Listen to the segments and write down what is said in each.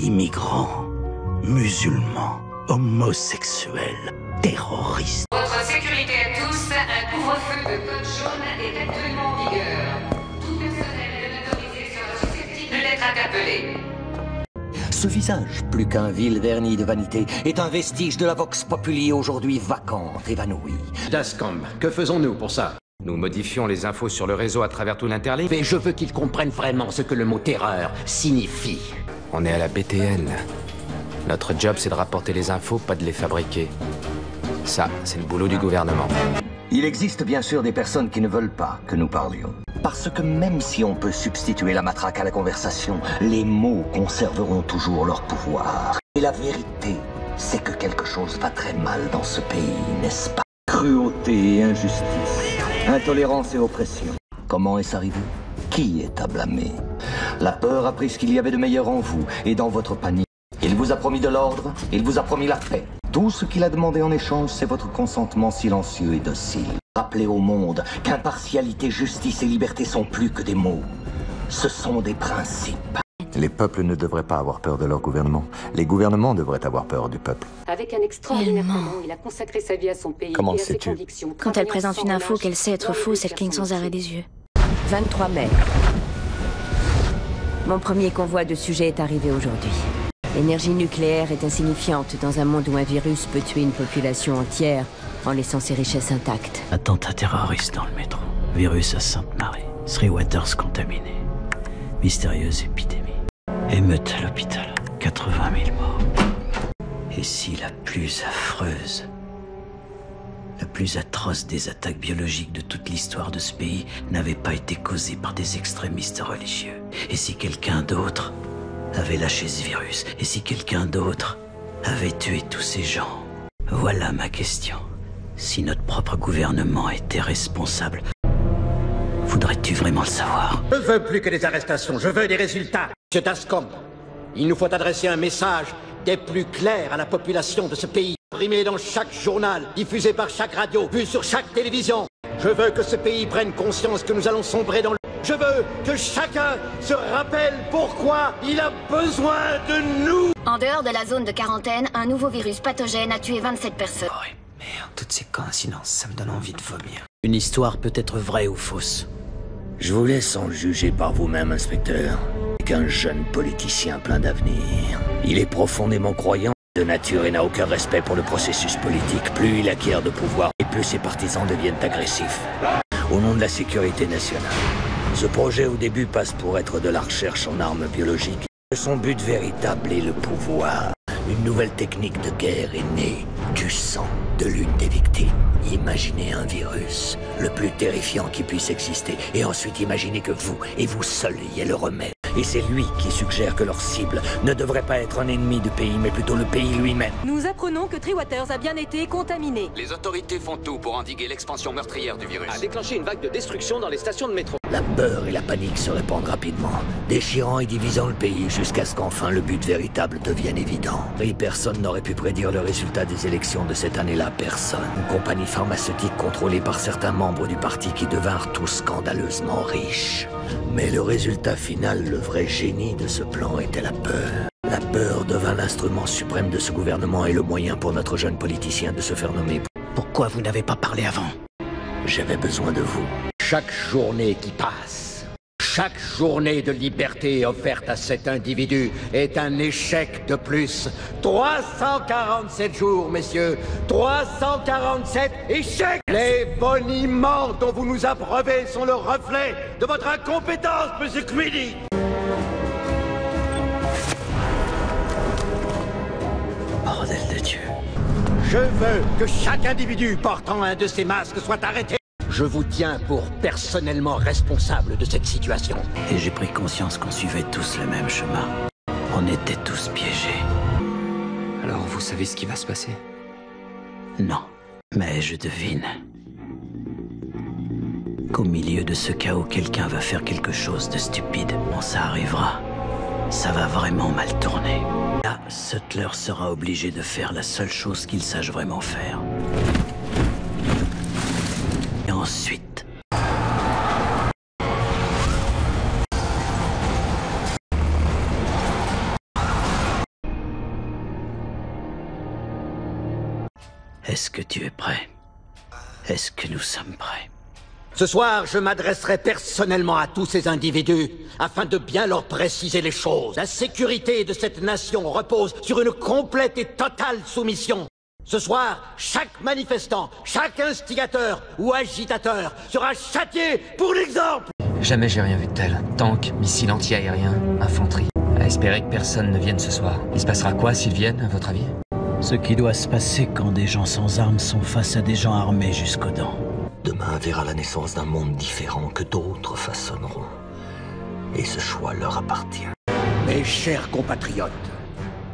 immigrants, musulmans, homosexuels, terroristes. Votre sécurité à tous, un couvre-feu de code jaune est actuellement en vigueur. Tout personnel de l'autorité sera susceptible d'être interpellé. Ce visage, plus qu'un vil vernis de vanité, est un vestige de la vox populi aujourd'hui vacante, évanouie. Dascombe, que faisons-nous pour ça? Nous modifions les infos sur le réseau à travers tout l'Interlink. Mais je veux qu'ils comprennent vraiment ce que le mot terreur signifie. On est à la BTN. Notre job, c'est de rapporter les infos, pas de les fabriquer. Ça, c'est le boulot du gouvernement. Il existe bien sûr des personnes qui ne veulent pas que nous parlions. Parce que même si on peut substituer la matraque à la conversation, les mots conserveront toujours leur pouvoir. Et la vérité, c'est que quelque chose va très mal dans ce pays, n'est-ce pas? Cruauté et injustice, intolérance et oppression. Comment est-ce arrivé? Qui est à blâmer? La peur a pris ce qu'il y avait de meilleur en vous et dans votre panique. Il vous a promis de l'ordre, il vous a promis la paix. Tout ce qu'il a demandé en échange, c'est votre consentement silencieux et docile. Rappelez au monde qu'impartialité, justice et liberté sont plus que des mots. Ce sont des principes. Les peuples ne devraient pas avoir peur de leur gouvernement. Les gouvernements devraient avoir peur du peuple. Avec un extraordinaire talent, il a consacré sa vie à son pays Comment et à ses sais-tu? convictions. Quand elle présente une info qu'elle sait être fausse, elle cligne sans arrêt des yeux. 23 mai. Mon premier convoi de sujets est arrivé aujourd'hui. L'énergie nucléaire est insignifiante dans un monde où un virus peut tuer une population entière en laissant ses richesses intactes. Attentat terroriste dans le métro. Virus à Sainte-Marie. Three Waters contaminé. Mystérieuse épidémie. Émeute à l'hôpital. 80 000 morts. Et si la plus affreuse, la plus atroce des attaques biologiques de toute l'histoire de ce pays n'avait pas été causée par des extrémistes religieux? Et si quelqu'un d'autre avait lâché ce virus? Et si quelqu'un d'autre avait tué tous ces gens? Voilà ma question. Si notre propre gouvernement était responsable, voudrais-tu vraiment le savoir? Je veux plus que des arrestations, je veux des résultats. Monsieur Dascombe, il nous faut adresser un message des plus clairs à la population de ce pays. Imprimé dans chaque journal, diffusé par chaque radio, vu sur chaque télévision. Je veux que ce pays prenne conscience que nous allons sombrer dans le... Je veux que chacun se rappelle pourquoi il a besoin de nous. En dehors de la zone de quarantaine, un nouveau virus pathogène a tué 27 personnes. Oh, merde, toutes ces coïncidences, ça me donne envie de vomir. Une histoire peut être vraie ou fausse. Je vous laisse en juger par vous-même, inspecteur. Qu'un jeune politicien plein d'avenir. Il est profondément croyant de nature et n'a aucun respect pour le processus politique. Plus il acquiert de pouvoir et plus ses partisans deviennent agressifs. Au nom de la sécurité nationale. Ce projet au début passe pour être de la recherche en armes biologiques. Son but véritable est le pouvoir. Une nouvelle technique de guerre est née du sang de l'une des victimes. Imaginez un virus, le plus terrifiant qui puisse exister, et ensuite imaginez que vous, et vous seul, ayez le remède. Et c'est lui qui suggère que leur cible ne devrait pas être un ennemi du pays, mais plutôt le pays lui-même. Nous apprenons que Three Waters a bien été contaminé. Les autorités font tout pour endiguer l'expansion meurtrière du virus. A déclenché une vague de destruction dans les stations de métro. La peur et la panique se répandent rapidement, déchirant et divisant le pays jusqu'à ce qu'enfin le but véritable devienne évident. Et personne n'aurait pu prédire le résultat des élections de cette année-là, personne. Une compagnie pharmaceutique contrôlée par certains membres du parti qui devinrent tous scandaleusement riches. Mais le résultat final, le vrai génie de ce plan était la peur. La peur devint l'instrument suprême de ce gouvernement et le moyen pour notre jeune politicien de se faire nommer. Pourquoi vous n'avez pas parlé avant? J'avais besoin de vous. Chaque journée qui passe, chaque journée de liberté offerte à cet individu est un échec de plus. 347 jours, messieurs, 347 échecs. Les boniments dont vous nous abreuvez sont le reflet de votre incompétence, monsieur Queenie. Bordel de Dieu. Je veux que chaque individu portant un de ces masques soit arrêté. Je vous tiens pour personnellement responsable de cette situation. Et j'ai pris conscience qu'on suivait tous le même chemin. On était tous piégés. Alors vous savez ce qui va se passer? Non, mais je devine qu'au milieu de ce chaos, quelqu'un va faire quelque chose de stupide. Bon, ça arrivera. Ça va vraiment mal tourner. Là, Sutler sera obligé de faire la seule chose qu'il sache vraiment faire. Et ensuite... Est-ce que tu es prêt? Est-ce que nous sommes prêts? Ce soir, je m'adresserai personnellement à tous ces individus afin de bien leur préciser les choses. La sécurité de cette nation repose sur une complète et totale soumission. Ce soir, chaque manifestant, chaque instigateur ou agitateur sera châtié pour l'exemple. Jamais j'ai rien vu de tel. Tank, missiles anti-aériens, infanterie. À espérer que personne ne vienne ce soir. Il se passera quoi s'ils viennent, à votre avis? Ce qui doit se passer quand des gens sans armes sont face à des gens armés jusqu'aux dents. Demain verra la naissance d'un monde différent que d'autres façonneront. Et ce choix leur appartient. Mes chers compatriotes,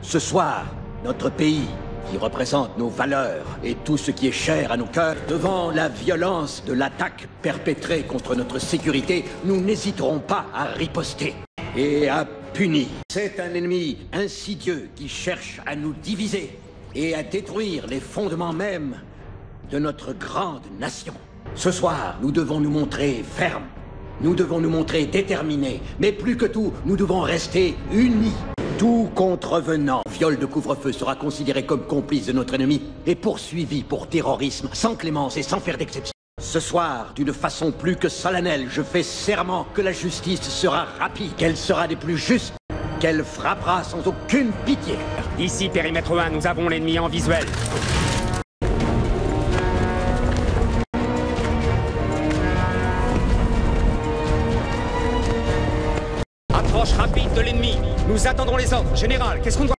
ce soir, notre pays, qui représente nos valeurs et tout ce qui est cher à nos cœurs, devant la violence de l'attaque perpétrée contre notre sécurité, nous n'hésiterons pas à riposter et à punir. C'est un ennemi insidieux qui cherche à nous diviser et à détruire les fondements mêmes de notre grande nation. Ce soir, nous devons nous montrer fermes, nous devons nous montrer déterminés, mais plus que tout, nous devons rester unis. Tout contrevenant, viol de couvre-feu sera considéré comme complice de notre ennemi et poursuivi pour terrorisme, sans clémence et sans faire d'exception. Ce soir, d'une façon plus que solennelle, je fais serment que la justice sera rapide, qu'elle sera des plus justes, qu'elle frappera sans aucune pitié. Ici, périmètre 1, nous avons l'ennemi en visuel. Approche rapide de l'ennemi. Nous attendons les ordres. Général, qu'est-ce qu'on doit...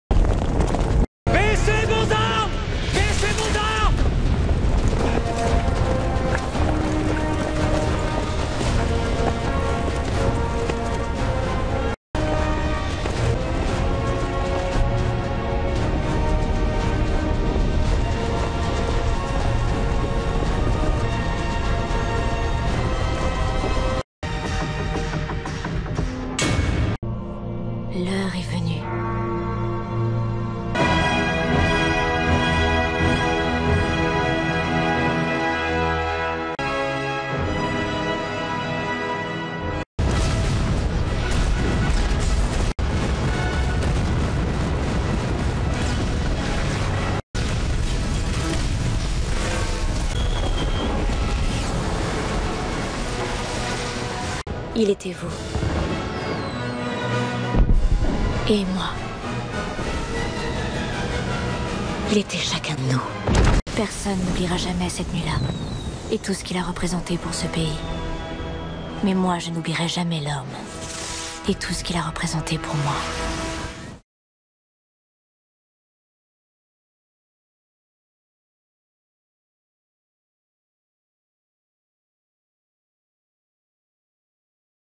Baissez vos armes! Baissez vos armes! L'heure est venue. Il était vous. Et moi. Il était chacun de nous. Personne n'oubliera jamais cette nuit-là. Et tout ce qu'il a représenté pour ce pays. Mais moi, je n'oublierai jamais l'homme. Et tout ce qu'il a représenté pour moi.